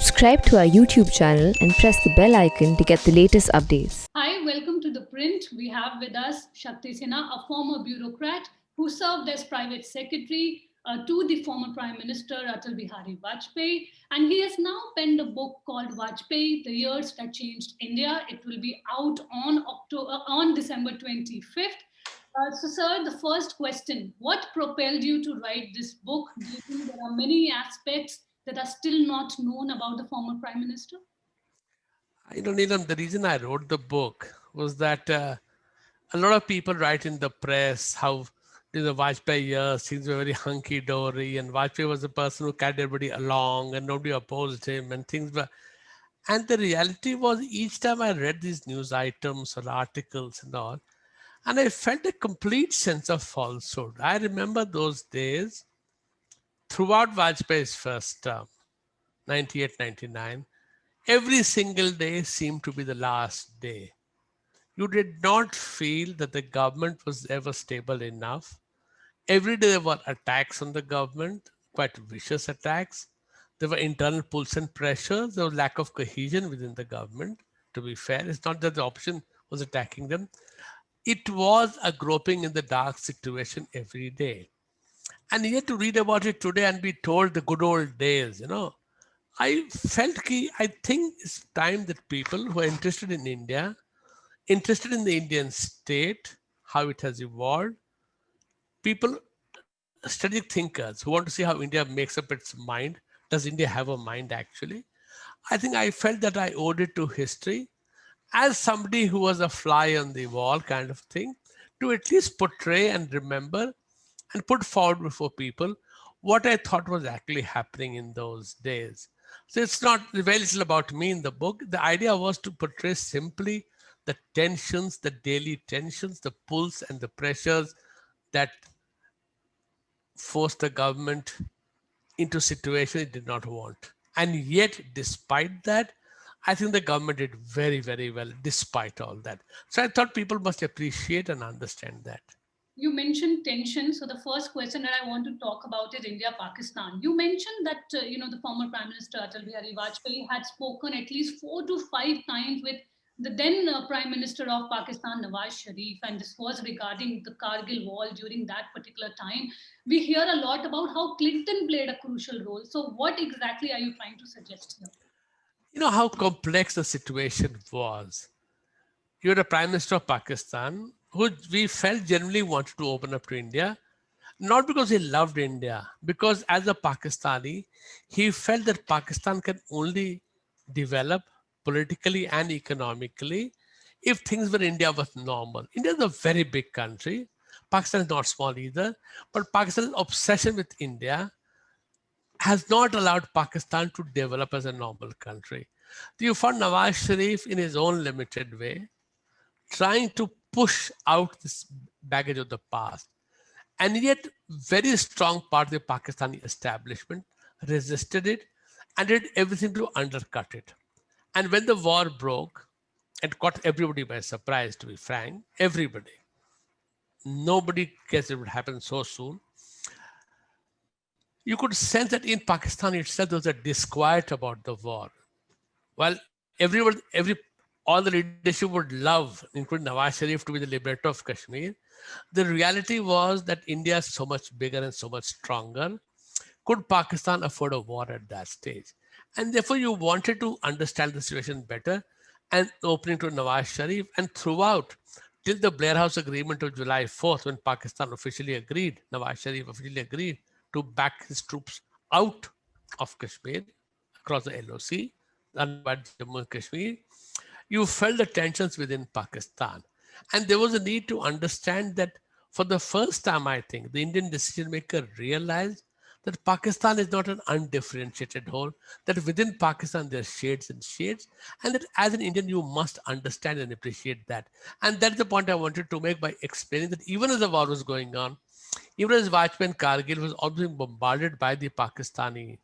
Subscribe to our YouTube channel and press the bell icon to get the latest updates. Hi, welcome to The Print. We have with us Shakti Sinha, a former bureaucrat who served as private secretary to the former Prime Minister Atal Bihari Vajpayee. And he has now penned a book called Vajpayee, The Years That Changed India. It will be out on December 25th. Sir, the first question, what propelled you to write this book? Do you think there are many aspects that are still not known about the former Prime Minister? Neelam, the reason I wrote the book was that a lot of people write in the press how in the Vajpayee years things were very hunky-dory and Vajpayee was the person who carried everybody along and nobody opposed him and things were. And the reality was each time I read these news items or articles and all, and I felt a complete sense of falsehood. I remember those days throughout Vajpayee's first term, 98, 99. Every single day seemed to be the last day. You did not feel that the government was ever stable enough. Every day there were attacks on the government, quite vicious attacks. There were internal pulls and pressures. There was lack of cohesion within the government. To be fair, it's not that the opposition was attacking them. It was a groping in the dark situation every day. And yet to read about it today and be told the good old days, I felt I think it's time that people who are interested in India, interested in the Indian state, how it has evolved, people, strategic thinkers who want to see how India makes up its mind. Does India have a mind actually? I think I felt that I owed it to history as somebody who was a fly on the wall kind of thing, to at least portray and remember and put forward before people what I thought was actually happening in those days. So it's not very little about me in the book. The idea was to portray simply the tensions, the daily tensions, the pulls and the pressures that forced the government into a situation it did not want. And yet, despite that, I think the government did very, very well despite all that. So I thought people must appreciate and understand that. You mentioned tension. So the first question that I want to talk about is India-Pakistan. You mentioned that the former Prime Minister Atal Bihari Vajpayee had spoken at least 4 to 5 times with the then Prime Minister of Pakistan, Nawaz Sharif, and this was regarding the Kargil War during that particular time. We hear a lot about how Clinton played a crucial role. So what exactly are you trying to suggest here? You know how complex the situation was. You're the Prime Minister of Pakistan, who we felt generally wanted to open up to India, not because he loved India, because as a Pakistani, he felt that Pakistan can only develop politically and economically if things were India was normal. India is a very big country. Pakistan is not small either, but Pakistan's obsession with India has not allowed Pakistan to develop as a normal country. You found Nawaz Sharif in his own limited way, trying to push out this baggage of the past. And yet, very strong part of the Pakistani establishment resisted it and did everything to undercut it. And when the war broke, it caught everybody by surprise, to be frank, everybody. Nobody guessed it would happen so soon. You could sense that in Pakistan itself, there was a disquiet about the war. Well, all the leadership would love, including Nawaz Sharif, to be the liberator of Kashmir. The reality was that India is so much bigger and so much stronger. Could Pakistan afford a war at that stage? And therefore, you wanted to understand the situation better and opening to Nawaz Sharif. And throughout, till the Blair House Agreement of July 4th, when Pakistan officially agreed, Nawaz Sharif officially agreed to back his troops out of Kashmir across the LOC, undivided Jammu and Kashmir, you felt the tensions within Pakistan. And there was a need to understand that for the first time, I think, the Indian decision maker realized that Pakistan is not an undifferentiated whole, that within Pakistan there are shades and shades, and that as an Indian, you must understand and appreciate that. And that's the point I wanted to make by explaining that even as the war was going on, even as Vajpayee and Kargil was all being bombarded by the Pakistani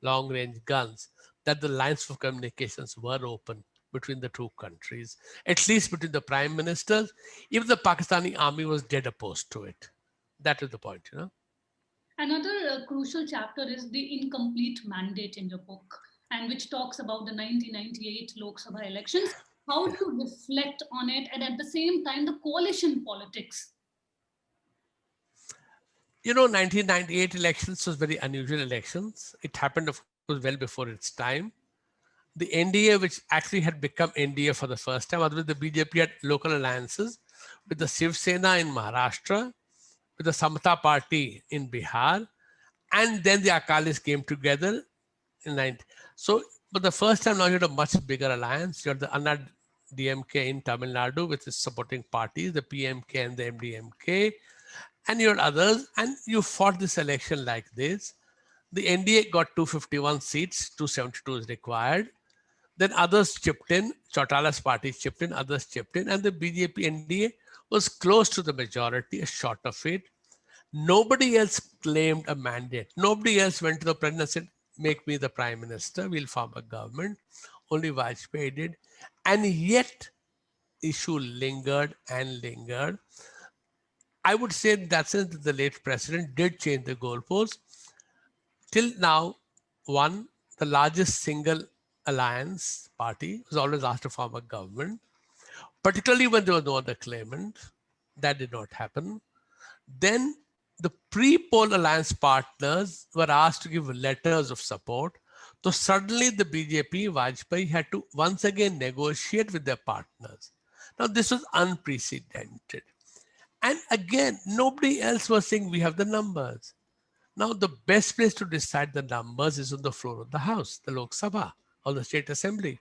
long-range guns, that the lines of communications were open between the two countries, at least between the prime ministers, even the Pakistani army was dead opposed to it. That is the point. Another crucial chapter is the incomplete mandate in your book. and which talks about the 1998 Lok Sabha elections. How do you reflect on it, and at the same time, the coalition politics? 1998 elections was very unusual elections. It happened, of course, well before its time. The NDA, which actually had become NDA for the first time, otherwise the BJP had local alliances with the Shiv Sena in Maharashtra, with the Samata Party in Bihar, and then the Akalis came together in 90. So, but the first time now you had a much bigger alliance. You had the Anna DMK in Tamil Nadu with its supporting parties, the PMK and the MDMK, and you had others, and you fought this election like this. The NDA got 251 seats, 272 is required. Then others chipped in, Chautala's party chipped in, others chipped in, and the BJP NDA was close to the majority, a short of it. Nobody else claimed a mandate. Nobody else went to the president and said, make me the prime minister, we'll form a government. Only Vajpayee did. And yet, issue lingered and lingered. I would say in that sense that the late president did change the goalposts. Till now, one, the largest single alliance party was always asked to form a government, particularly when there was no other claimant. That did not happen. Then the pre-poll alliance partners were asked to give letters of support. So suddenly the BJP, Vajpayee had to once again negotiate with their partners. Now this was unprecedented. And again, nobody else was saying we have the numbers. Now the best place to decide the numbers is on the floor of the House, the Lok Sabha or the State Assembly.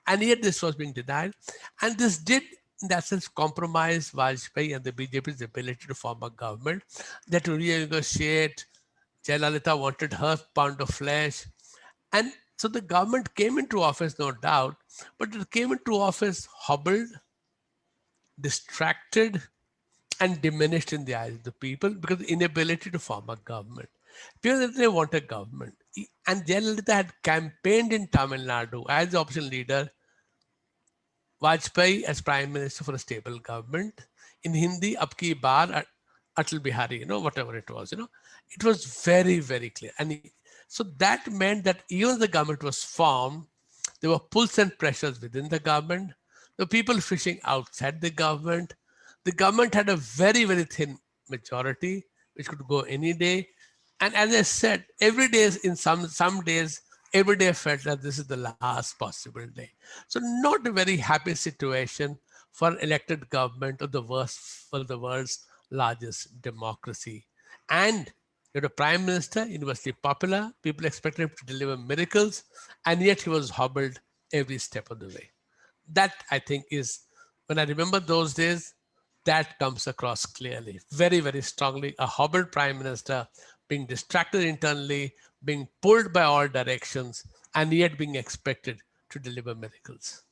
And yet this was being denied. And this did, in that sense, compromise Vajpayee and the BJP's ability to form a government. That to renegotiate, Jayalalitha wanted her pound of flesh. And so the government came into office, no doubt, but it came into office hobbled, distracted, and diminished in the eyes of the people because of the inability to form a government. People they want a government. And Jayalalitha had campaigned in Tamil Nadu as the opposition leader, Vajpayee as prime minister for a stable government. In Hindi, Abki Baar, Atal Bihari, whatever it was, it was very, very clear. And so that meant that even the government was formed, there were pulls and pressures within the government. The people fishing outside the government. The government had a very, very thin majority, which could go any day. And as I said, every day in some days, every day felt that this is the last possible day. So not a very happy situation for an elected government of the world's largest democracy. And you had a prime minister, universally popular, people expected him to deliver miracles, and yet he was hobbled every step of the way. That I think is, when I remember those days, that comes across clearly, very, very strongly. A hobbled prime minister being distracted internally, being pulled by all directions, and yet being expected to deliver miracles.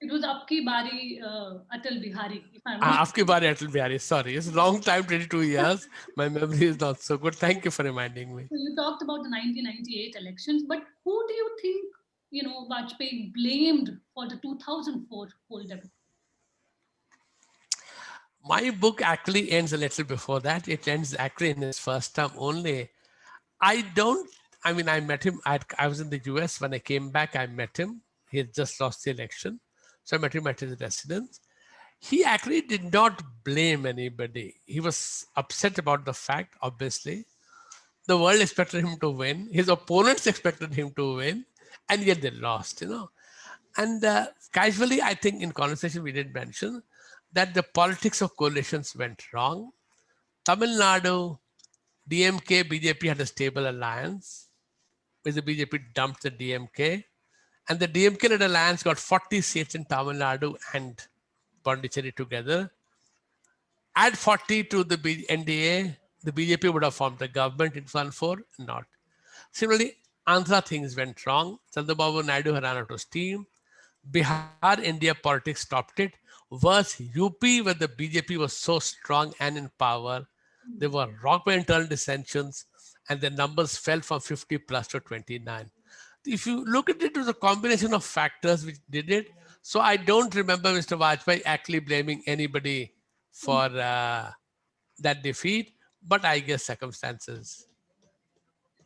It was Apki Bari Atal Bihari, if I'm not Apki Bari Atal Bihari, sorry. It's a long time, 22 years. My memory is not so good. Thank you for reminding me. So you talked about the 1998 elections, but who do you think, Vajpayee blamed for the 2004 whole debate? My book actually ends a little before that. It ends actually in his first term only. I met him. I was in the US. When I came back, I met him. He had just lost the election. So I met him at his residence. He actually did not blame anybody. He was upset about the fact, obviously. The world expected him to win. His opponents expected him to win. And yet they lost, And casually, I think in conversation we did mention that the politics of coalitions went wrong. Tamil Nadu, DMK, BJP had a stable alliance, which the BJP dumped the DMK. And the DMK-led alliance got 40 seats in Tamil Nadu and Pondicherry together. Add 40 to the NDA, the BJP would have formed the government in 2004, not. Similarly, Andhra things went wrong. Chandrababu Naidu had run out of steam. Bihar, India politics stopped it. Worse, UP, where the BJP was so strong and in power, they were rocked by internal dissensions, and the numbers fell from 50 plus to 29. If you look at it, it was a combination of factors which did it. So I don't remember Mr. Vajpayee actually blaming anybody for that defeat, but I guess circumstances.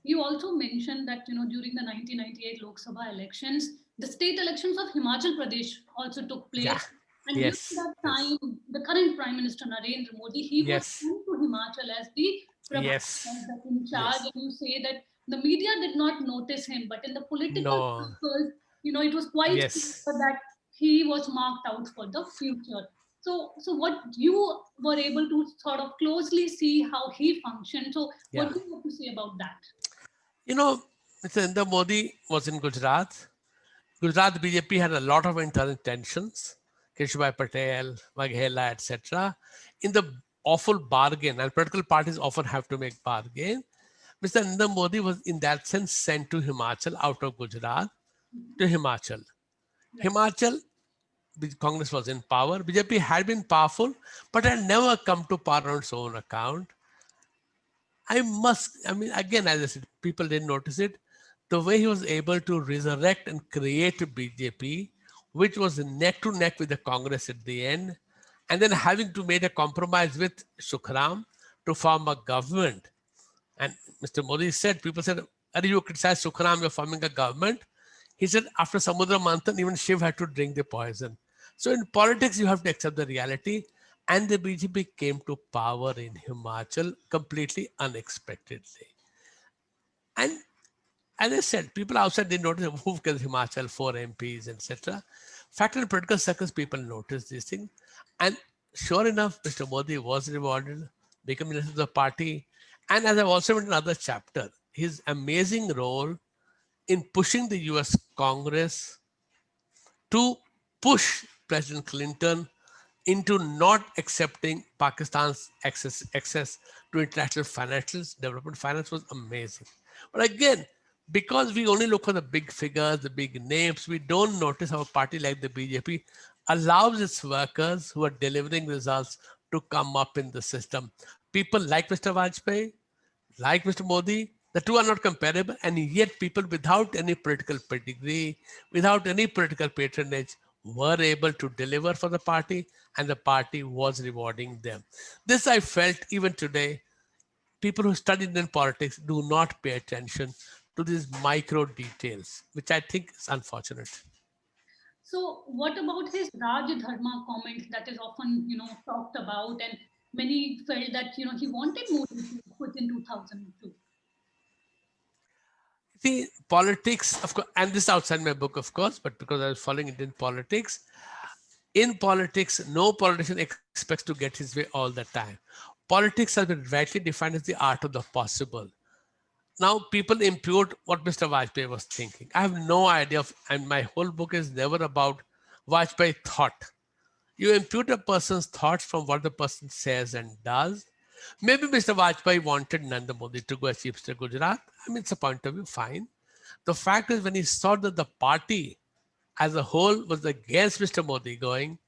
You also mentioned that, during the 1998 Lok Sabha elections, the state elections of Himachal Pradesh also took Yeah. place. And during Yes. that Yes. time, the current Prime Minister Narendra Modi, he was Yes. sent to Himachal as the Prabha, as Yes. the in charge. Yes. And you say that the media did not notice him, but in the political No. circles, it was quite Yes. clear that he was marked out for the future. So what you were able to sort of closely see how he functioned. So what Yeah. do you have to say about that? You know, Mr. Narendra Modi was in Gujarat. Gujarat BJP had a lot of internal tensions. Keshubhai Patel, Waghela, etc. In the awful bargain, and political parties often have to make bargain. Mr. Narendra Modi was in that sense sent to Himachal out of Gujarat to Himachal. Right. Himachal, Congress was in power. BJP had been powerful, but had never come to power on its own account. I mean, again, as I said, people didn't notice it. The way he was able to resurrect and create BJP, which was neck to neck with the Congress at the end, and then having to make a compromise with Shukram to form a government. And Mr. Modi said, people said, are you criticize Shukram, you're forming a government? He said, after Samudra Manthan, even Shiv had to drink the poison. So in politics, you have to accept the reality. And the BJP came to power in Himachal completely unexpectedly. And as I said, people outside didn't notice who gets Himachal, 4 MPs, etc. Fact in political circles, people notice these things. And sure enough, Mr. Modi was rewarded, became minister of the party. And as I've also written in another chapter, his amazing role in pushing the US Congress to push President Clinton into not accepting Pakistan's access to international financials, development finance was amazing. But again, because we only look for the big figures, the big names, we don't notice how a party like the BJP allows its workers who are delivering results to come up in the system. People like Mr. Vajpayee, like Mr. Modi, the two are not comparable, and yet people without any political pedigree, without any political patronage, were able to deliver for the party, and the party was rewarding them. This I felt even today. People who study Indian politics do not pay attention to these micro details, which I think is unfortunate. So what about his Raj Dharma comment that is often, talked about, and many felt that, he wanted Modi to quit in 2002. See, politics, of course, and this is outside my book, of course, but because I was following Indian politics, in politics, no politician expects to get his way all the time. Politics has been rightly defined as the art of the possible. Now, people impute what Mr. Vajpayee was thinking. I have no idea of, and my whole book is never about Vajpayee thought. You impute a person's thoughts from what the person says and does. Maybe Mr. Vajpayee wanted Narendra Modi to go as Chief Minister of Gujarat. I mean, it's a point of view, fine. The fact is, when he saw that the party as a whole was against Mr. Modi going,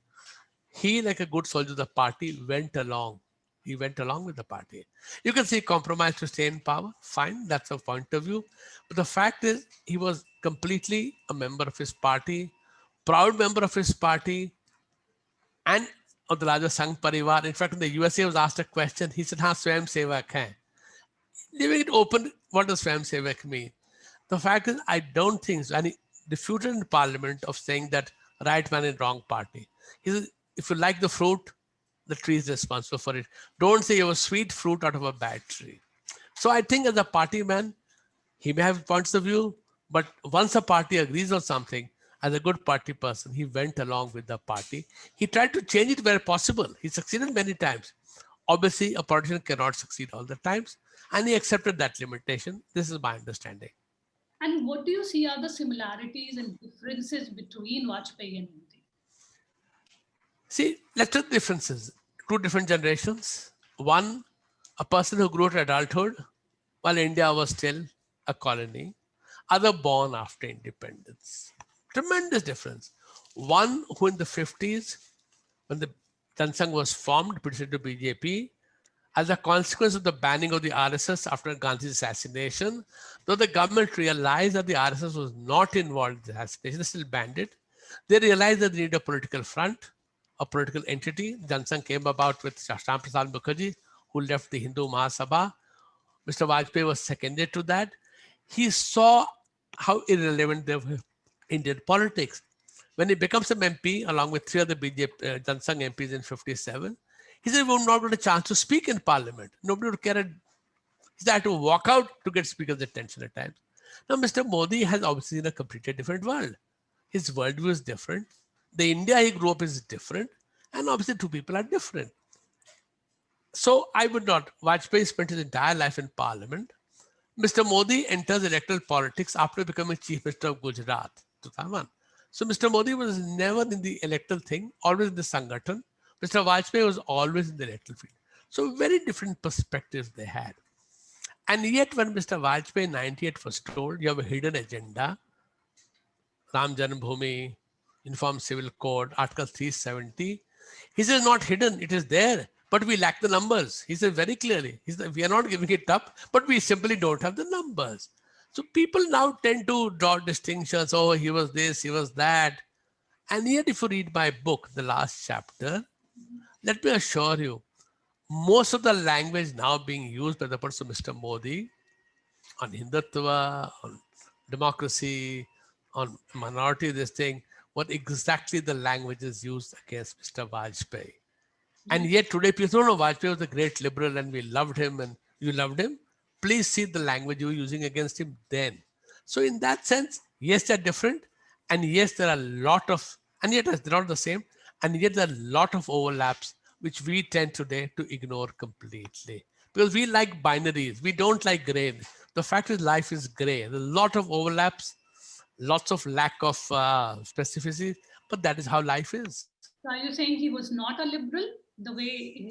he, like a good soldier of the party, went along. He went along with the party. You can say compromise to stay in power. Fine, that's a point of view. But the fact is, he was completely a member of his party, proud member of his party, and of the larger Sangh Parivar. In fact, in the USA was asked a question. He said, "Haan, Swayam Sevak hai." Leaving it open, what does Swayam Sevak mean? The fact is, I don't think so. And he refuted in Parliament of saying that right man in wrong party. He says, if you like the fruit, the tree is responsible for it. Don't say you have a sweet fruit out of a bad tree. So I think as a party man, he may have points of view, but once a party agrees on something, as a good party person, he went along with the party. He tried to change it where possible. He succeeded many times. Obviously, a politician cannot succeed all the times, and he accepted that limitation. This is my understanding. And what do you see are the similarities and differences between Vajpayee and Modi? See, let's take differences. Two different generations. One, a person who grew to adulthood while India was still a colony. Other born after independence. Tremendous difference. One who in the 50s, when the Jansangh was formed, preceded to BJP, as a consequence of the banning of the RSS after Gandhi's assassination, though the government realized that the RSS was not involved in the assassination, they still banned it. They realized that they need a political front, a political entity. Jansangh came about with Shyam Prasad Mukherjee, who left the Hindu Mahasabha. Mr. Vajpayee was seconded to that. he saw how irrelevant they were Indian politics. When he becomes an MP along with three other BJP Jansang MPs in 57, he said we would not get a chance to speak in parliament. Nobody would care. He had to walk out to get speaker's attention at times. Now, Mr. Modi has obviously seen a completely different world. His worldview is different. The India he grew up is different. And obviously, two people are different. So I would not. Vajpayee spent his entire life in parliament. Mr. Modi enters electoral politics after becoming Chief Minister of Gujarat, 2001. So Mr. Modi was never in the electoral thing, always in the Sangathan. Mr. Vajpayee was always in the electoral field. So very different perspectives they had. And yet when Mr. Vajpayee in 98 was told, you have a hidden agenda, Ram Janmabhoomi, Uniform Civil Code, Article 370, he says not hidden, it is there, but we lack the numbers. He said very clearly, he said, we are not giving it up, but we simply don't have the numbers. So people now tend to draw distinctions, oh, he was this, he was that. And yet if you read my book, the last chapter, let me assure you, most of the language now being used by the person Mr. Modi on Hindutva, on democracy, on minority, this thing, what exactly the languages used against Mr. Vajpayee. And yet today people don't know Vajpayee was a great liberal and we loved him and you loved him. Please see the language you were using against him then. So in that sense, yes, they're different. And yes, there are a lot of, and yet they're not the same. And yet there are a lot of overlaps which we tend today to ignore completely. Because we like binaries, we don't like gray. The fact is life is gray. There's a lot of overlaps, lots of lack of specificity, but that is how life is. So are you saying he was not a liberal the way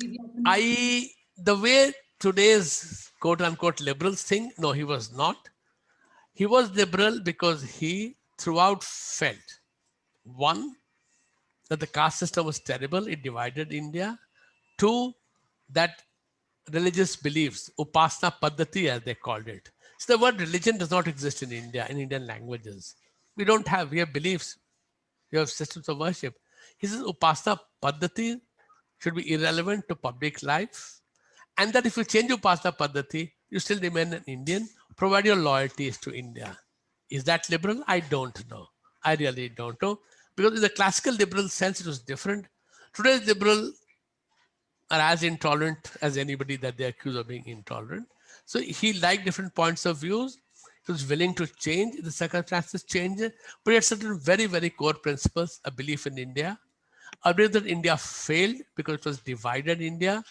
The way today's quote unquote liberals think, no, he was not. He was liberal because he throughout felt, one, that the caste system was terrible, it divided India. Two, that religious beliefs, Upasana Paddhati as they called it. So the word religion does not exist in India, in Indian languages. We have beliefs, we have systems of worship. He says Upasana Paddhati should be irrelevant to public life. And that if you change Upasana Paddhati, you still remain an Indian, provided your loyalty is to India. Is that liberal? I don't know. I really don't know. Because in the classical liberal sense, it was different. Today's liberal are as intolerant as anybody that they accuse of being intolerant. So he liked different points of views. He was willing to change. The circumstances change, but he had certain very, very core principles, a belief in India, a belief that India failed because it was divided India.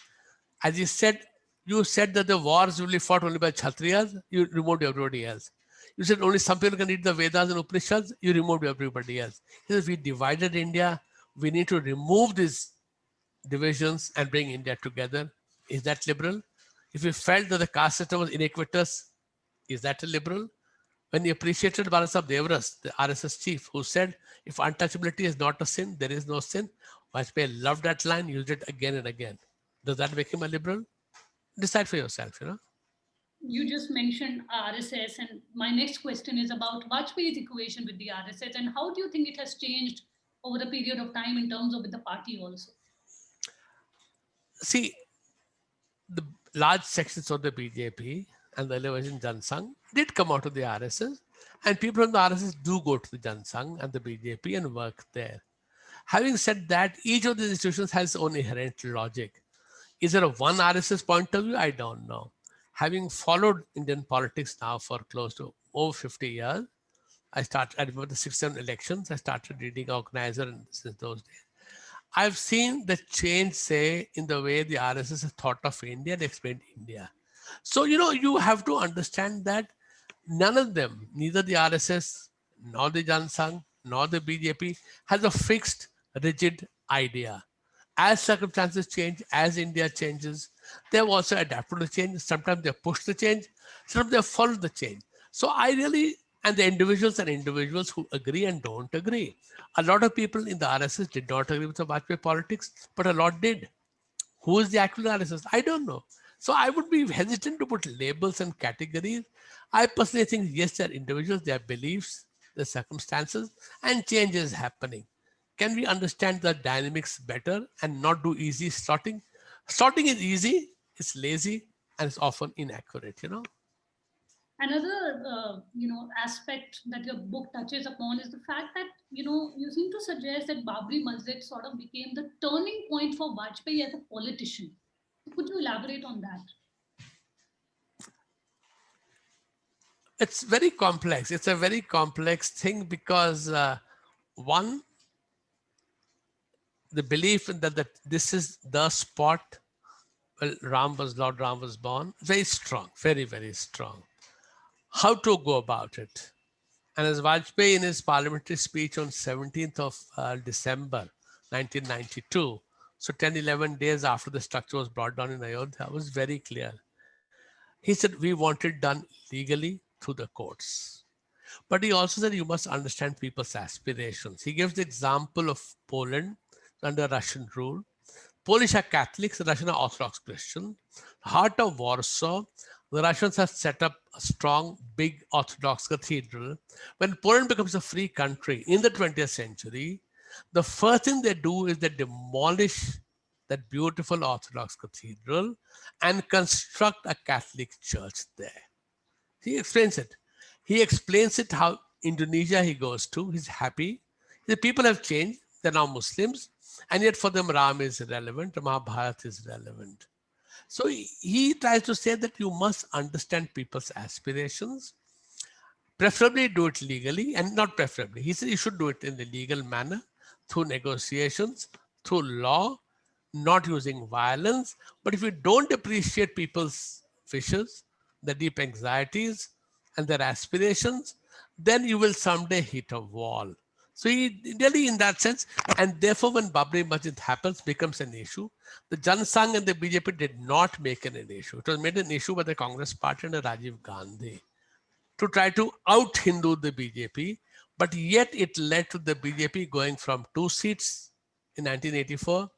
As you said that the wars will be fought only by Kshatriyas, you removed everybody else. You said only some people can read the Vedas and Upanishads, you removed everybody else. He says we divided India, we need to remove these divisions and bring India together. Is that liberal? If we felt that the caste system was iniquitous, is that a liberal? When he appreciated Balasaheb Devras, the RSS chief, who said, if untouchability is not a sin, there is no sin. Vajpayee loved that line, used it again and again. Does that make him a liberal? Decide for yourself, You just mentioned RSS, and my next question is about Vajpayee's equation with the RSS, and how do you think it has changed over the period of time in terms of with the party also? See, the large sections of the BJP and the elevation Jansang did come out of the RSS, and people from the RSS do go to the Jansang and the BJP and work there. Having said that, each of these institutions has its own inherent logic. Is there a one RSS point of view? I don't know. Having followed Indian politics now for close to over 50 years, I remember the 6-7 elections, I started reading Organizer since those days. I've seen the change, say, in the way the RSS has thought of India and explained India. So, you have to understand that none of them, neither the RSS, nor the Jansang, nor the BJP, has a fixed, rigid idea. As circumstances change, as India changes, they have also adapted to change. Sometimes they push the change, sometimes they follow the change. So and the individuals are individuals who agree and don't agree. A lot of people in the RSS did not agree with the Vajpayee politics, but a lot did. Who is the actual RSS? I don't know. So I would be hesitant to put labels and categories. I personally think, yes, they are individuals, their beliefs, the circumstances, and change is happening. Can we understand the dynamics better and not do easy sorting? Sorting is easy, it's lazy, and it's often inaccurate, Another, aspect that your book touches upon is the fact that, you seem to suggest that Babri Masjid sort of became the turning point for Vajpayee as a politician. Could you elaborate on that? It's very complex. It's a very complex thing because one, the belief that this is the spot where Lord Ram was born, very strong, very, very strong. How to go about it? And as Vajpayee in his parliamentary speech on 17th of December 1992, so 10, 11 days after the structure was brought down in Ayodhya, was very clear. He said, we want it done legally through the courts. But he also said, you must understand people's aspirations. He gives the example of Poland under Russian rule. Polish are Catholics, the Russian are Orthodox Christian. Heart of Warsaw, the Russians have set up a strong, big Orthodox cathedral. When Poland becomes a free country in the 20th century, the first thing they do is they demolish that beautiful Orthodox cathedral and construct a Catholic church there. He explains it. He explains it how Indonesia he goes to. He's happy. The people have changed. They're now Muslims. And yet for them, Ram is relevant. Mahabharata is relevant. So he tries to say that you must understand people's aspirations, preferably do it legally, and not preferably. He said you should do it in a legal manner, through negotiations, through law, not using violence. But if you don't appreciate people's wishes, their deep anxieties, and their aspirations, then you will someday hit a wall. So he really, in that sense, and therefore when Babri Masjid happens, becomes an issue. The Jan Sangh and the BJP did not make it an issue. It was made an issue by the Congress party under Rajiv Gandhi to try to out-Hindu the BJP, but yet it led to the BJP going from 2 seats in 1984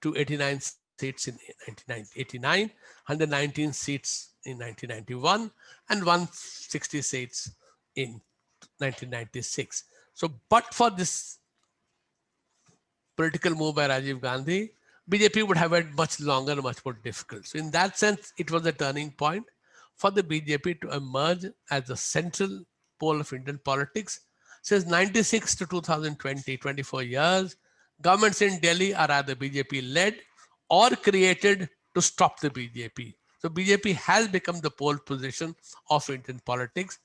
to 89 seats in 1989, 119 seats in 1991, and 160 seats in 1996. So, but for this political move by Rajiv Gandhi, BJP would have had much longer, much more difficult. So in that sense, it was a turning point for the BJP to emerge as the central pole of Indian politics. Since 96 to 2020, 24 years, governments in Delhi are either BJP led or created to stop the BJP. So BJP has become the pole position of Indian politics,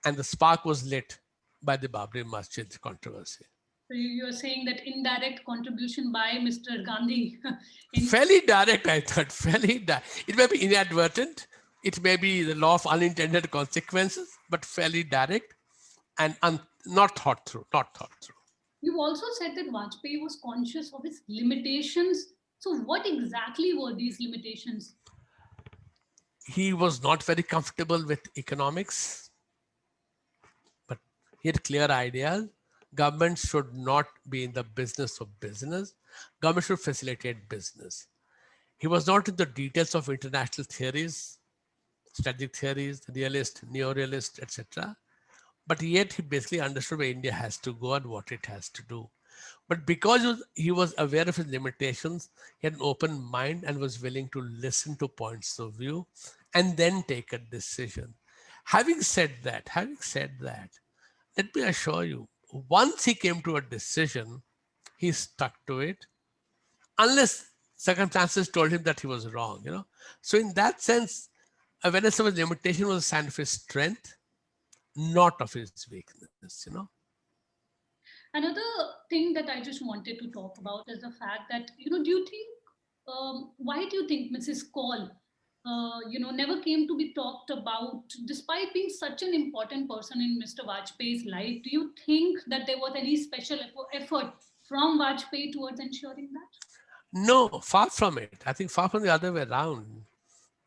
and the spark was lit by the Babri Masjid controversy. So you're saying that indirect contribution by Mr. Gandhi. Fairly direct, I thought, fairly direct. It may be inadvertent. It may be the law of unintended consequences, but fairly direct and not thought through, You've also said that Vajpayee was conscious of his limitations. So what exactly were these limitations? He was not very comfortable with economics, but he had clear ideas. Government should not be in the business of business. Government should facilitate business. He was not in the details of international theories, strategic theories, realist, neo-realist, etc. But yet he basically understood where India has to go and what it has to do. But because he was aware of his limitations, he had an open mind and was willing to listen to points of view and then take a decision. Having said that, let me assure you, once he came to a decision, he stuck to it, unless circumstances told him that he was wrong, So in that sense, awareness of his limitation was a sign of his strength, not of his weakness, Another thing that I just wanted to talk about is the fact that, do you think, why do you think Mrs. Kaul, never came to be talked about despite being such an important person in Mr. Vajpayee's life? Do you think that there was any special effort from Vajpayee towards ensuring that? No, far from it. I think far from the other way around.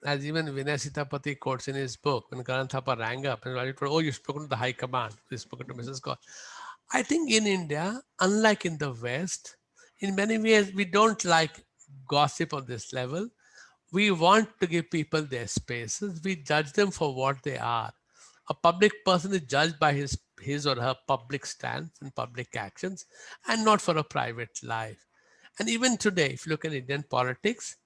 As even Vinay Sitapati quotes in his book, when Karan Thapa rang up and told, oh, you've spoken to the High Command, you've spoken to Mrs. Kaul. I think in India, unlike in the West, in many ways, we don't like gossip on this level. We want to give people their spaces. We judge them for what they are. A public person is judged by his or her public stance and public actions, and not for a private life. And even today, if you look at Indian politics,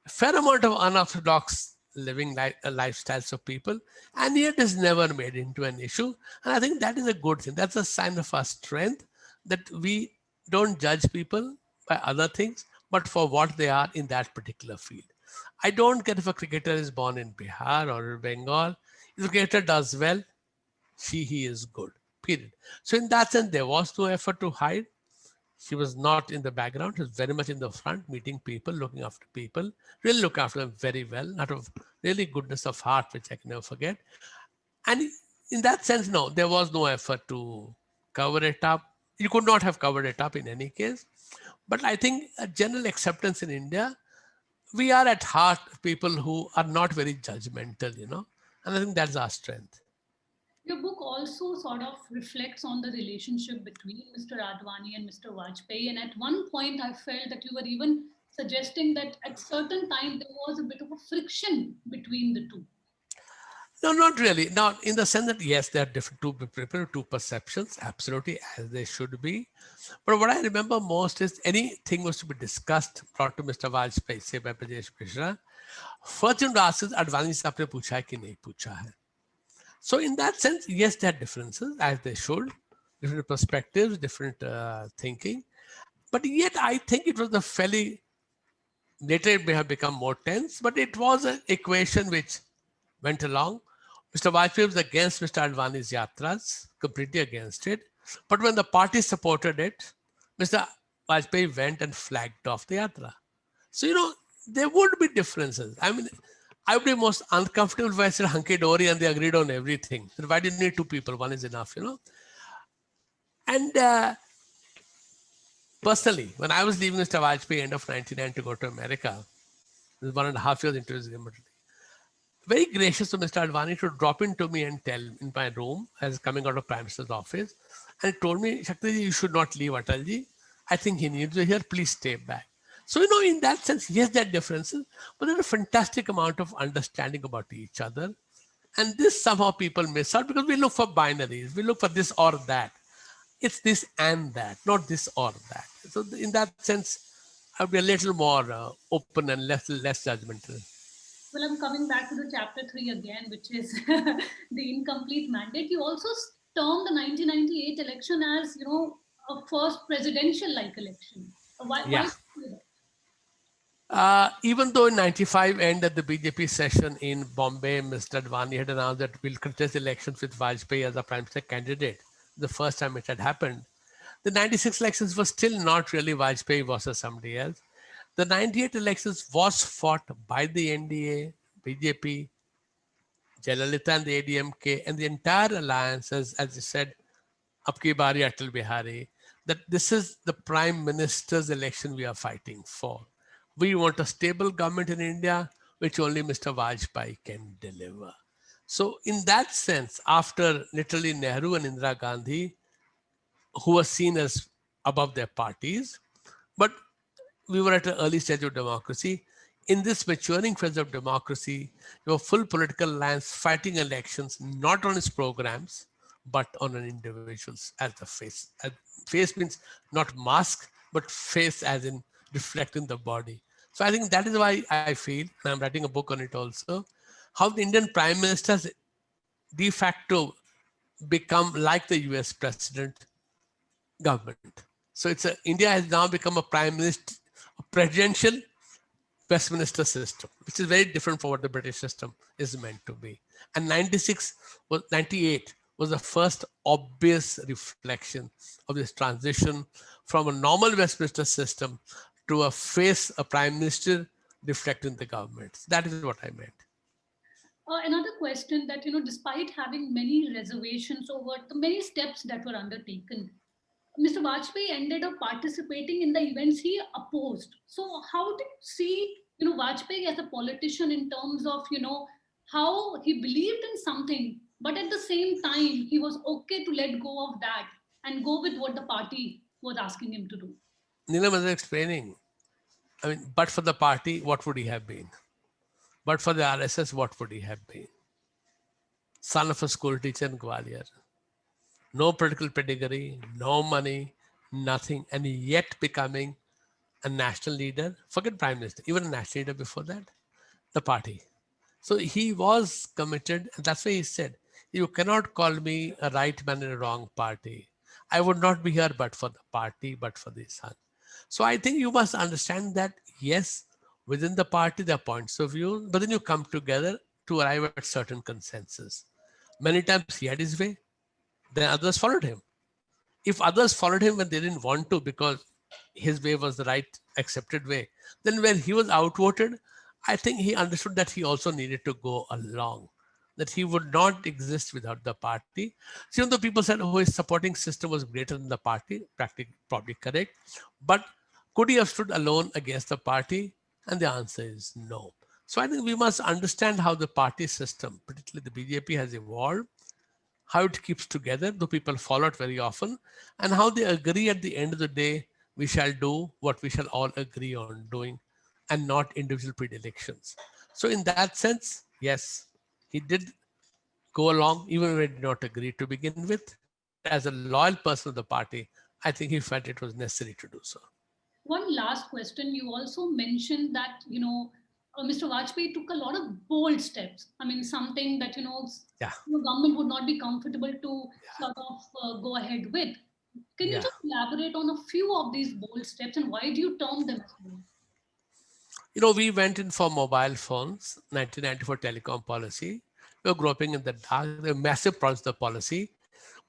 a fair amount of unorthodox living lifestyles of people, and yet is never made into an issue. And I think that is a good thing. That's a sign of our strength, that we don't judge people by other things, but for what they are in that particular field. I don't care if a cricketer is born in Bihar or Bengal. If a cricketer does well, he is good, period. So in that sense, there was no effort to hide. She was not in the background. She was very much in the front, meeting people, looking after people, really look after them very well, out of really goodness of heart, which I can never forget. And in that sense, no, there was no effort to cover it up. You could not have covered it up in any case. But I think a general acceptance in India, we are at heart people who are not very judgmental, and I think that's our strength. Your book also sort of reflects on the relationship between Mr. Advani and Mr. Vajpayee. And at one point, I felt that you were even suggesting that at certain time there was a bit of a friction between the two. No, not really. Now, in the sense that, yes, there are different two perceptions, absolutely, as they should be. But what I remember most is anything was to be discussed, brought to Mr. Vajpayee, say by Brajesh Mishra. First thing to ask is, Advani se aapne pucha hai ki nahi pucha hai? So in that sense, yes, there are differences, as they should, different perspectives, different thinking. But yet, I think it was a fairly, later it may have become more tense, but it was an equation which went along. Mr. Vajpayee was against Mr. Advani's yatras, completely against it. But when the party supported it, Mr. Vajpayee went and flagged off the yatra. So, there would be differences. I mean, I would be most uncomfortable if I said hunky dory and they agreed on everything. So why do you need two people? One is enough, And personally, when I was leaving Mr. Vajpayee end of 99 to go to America, this is 1.5 years into his remote, very gracious of Mr. Advani to drop into me and tell in my room as coming out of Prime Minister's office. And he told me, Shakti, you should not leave Atalji. I think he needs you here. Please stay back. So, in that sense, yes, there are differences, but there's a fantastic amount of understanding about each other. And this somehow people miss out because we look for binaries. We look for this or that. It's this and that, not this or that. So in that sense, I would be a little more open and less judgmental. Well, I'm coming back to the chapter 3 again, which is the incomplete mandate. You also termed the 1998 election as, a first presidential-like election. Why? Even though in 95 end at the BJP session in Bombay, Mr. Advani had announced that we'll contest elections with Vajpayee as a Prime Minister candidate, the first time it had happened. The 96 elections were still not really Vajpayee versus somebody else. The 98 elections was fought by the NDA, BJP, Jayalalitha and the ADMK, and the entire alliance, as you said, Apki Bari Atal Bihari, that this is the Prime Minister's election we are fighting for. We want a stable government in India, which only Mr. Vajpayee can deliver. So in that sense, after literally Nehru and Indira Gandhi, who were seen as above their parties, but we were at an early stage of democracy. In this maturing phase of democracy, you have full political alliance fighting elections, not on its programs, but on an individual's as the face. Face means not mask, but face as in reflecting the body. So I think that is why I feel, and I'm writing a book on it also, how the Indian Prime Ministers de facto become like the US President government. So India has now become a presidential Westminster system, which is very different from what the British system is meant to be. And 98 was the first obvious reflection of this transition from a normal Westminster system to a Prime Minister reflecting the government. That is what I meant. Another question that, despite having many reservations over the many steps that were undertaken, Mr. Vajpayee ended up participating in the events he opposed. So how do you see, Vajpayee as a politician in terms of, how he believed in something, but at the same time, he was okay to let go of that and go with what the party was asking him to do? Neelam was explaining, but for the party, what would he have been? But for the RSS, what would he have been? Son of a school teacher in Gwalior. No political pedigree, no money, nothing, and yet becoming a national leader. Forget Prime Minister, even a national leader before that, the party. So he was committed, and that's why he said, "You cannot call me a right man in a wrong party. I would not be here but for the party, but for the son." So I think you must understand that, yes, within the party, there are points of view, but then you come together to arrive at certain consensus. Many times he had his way, then others followed him. If others followed him when they didn't want to because his way was the right accepted way, then when he was outvoted, I think he understood that he also needed to go along, that he would not exist without the party. So even though people said, oh, his supporting system was greater than the party, practically probably correct, but could he have stood alone against the party? And the answer is no. So I think we must understand how the party system, particularly the BJP, has evolved, how it keeps together, though people follow it very often, and how they agree at the end of the day, we shall do what we shall all agree on doing and not individual predilections. So, in that sense, yes, he did go along even when he did not agree to begin with. But as a loyal person of the party, I think he felt it was necessary to do so. One last question. You also mentioned that, Mr. Vajpayee took a lot of bold steps. I mean, something that, Yeah, the government would not be comfortable to yeah, sort of go ahead with. Can you yeah. just elaborate on a few of these bold steps and why do you term them as bold? We went in for mobile phones, 1994 telecom policy. We were groping in the dark. There were massive problems with the policy.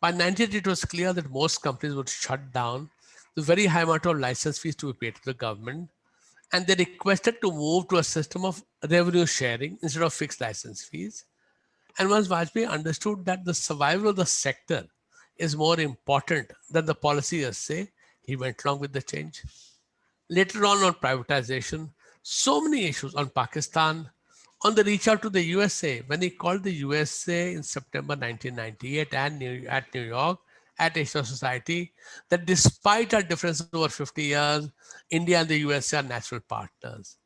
By 1980, it was clear that most companies would shut down. The very high amount of license fees to be paid to the government. And they requested to move to a system of revenue sharing instead of fixed license fees. And once Vajpayee understood that the survival of the sector is more important than the policy say, he went along with the change. Later on privatization, so many issues on Pakistan, on the reach out to the USA, when he called the USA in September 1998 at New York, at Asia Society, that despite our differences over 50 years, India and the USA are natural partners.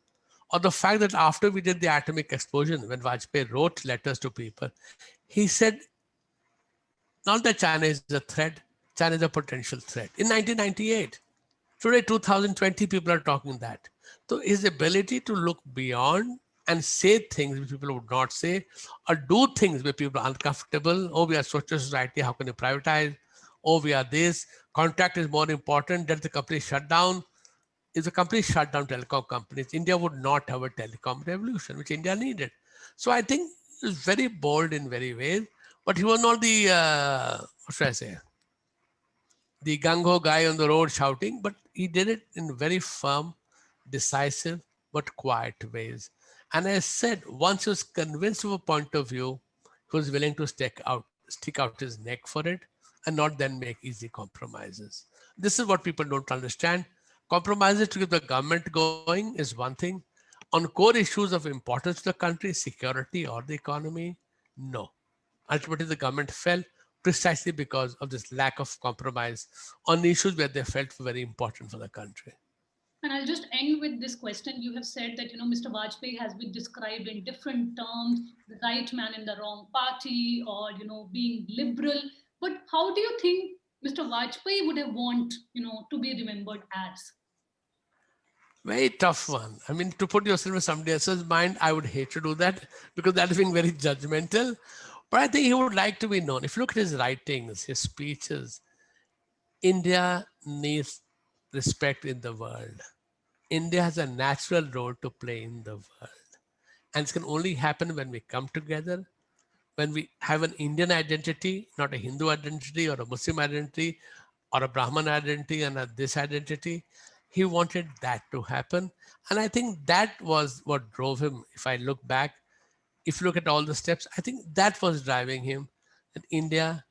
Or the fact that after we did the atomic explosion, when Vajpayee wrote letters to people, he said, not that China is a threat, China is a potential threat. In 1998, today, 2020, people are talking that. So his ability to look beyond and say things which people would not say, or do things where people are uncomfortable. Oh, we are social society. How can you privatize? Oh, we are this. Contract is more important. That the company shut down. If the company shut down telecom companies, India would not have a telecom revolution, which India needed. So I think he was very bold in very ways, but he was not the, what should I say, the gung-ho guy on the road shouting, but he did it in very firm, decisive, but quiet ways. And I said, once he was convinced of a point of view, he was willing to stick out his neck for it and not then make easy compromises. This is what people don't understand. Compromises to keep the government going is one thing. On core issues of importance to the country, security or the economy, no. Ultimately, the government fell precisely because of this lack of compromise on issues where they felt were very important for the country. And I'll just end with this question. You have said that, Mr. Vajpayee has been described in different terms, the right man in the wrong party, or, being liberal. But how do you think Mr. Vajpayee would have want, to be remembered as? Very tough one. I mean, to put yourself in somebody else's mind, I would hate to do that because that is being very judgmental. But I think he would like to be known. If you look at his writings, his speeches, India needs respect in the world. India has a natural role to play in the world. And it can only happen when we come together, when we have an Indian identity, not a Hindu identity or a Muslim identity or a Brahman identity and this identity. He wanted that to happen. And I think that was what drove him. If I look back, if you look at all the steps, I think that was driving him, that India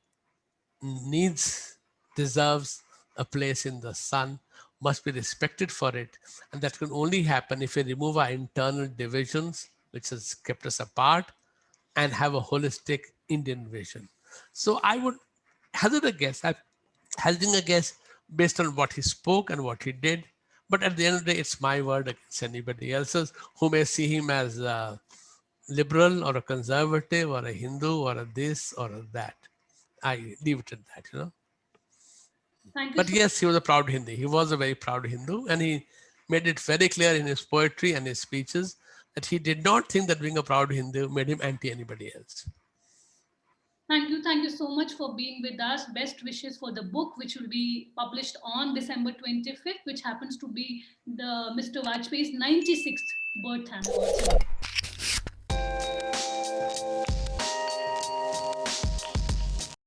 needs, deserves a place in the sun, must be respected for it. And that can only happen if we remove our internal divisions, which has kept us apart, and have a holistic Indian vision. So I would hazard a guess. I'm hazarding a guess based on what he spoke and what he did. But at the end of the day, it's my word against anybody else's who may see him as a liberal or a conservative or a Hindu or a this or a that. I leave it at that. Thank you But so yes, he was a proud Hindu. He was a very proud Hindu, and he made it very clear in his poetry and his speeches that he did not think that being a proud Hindu made him anti anybody else. Thank you. Thank you so much for being with us. Best wishes for the book, which will be published on December 25th, which happens to be the Mr. Vajpayee's 96th birth anniversary.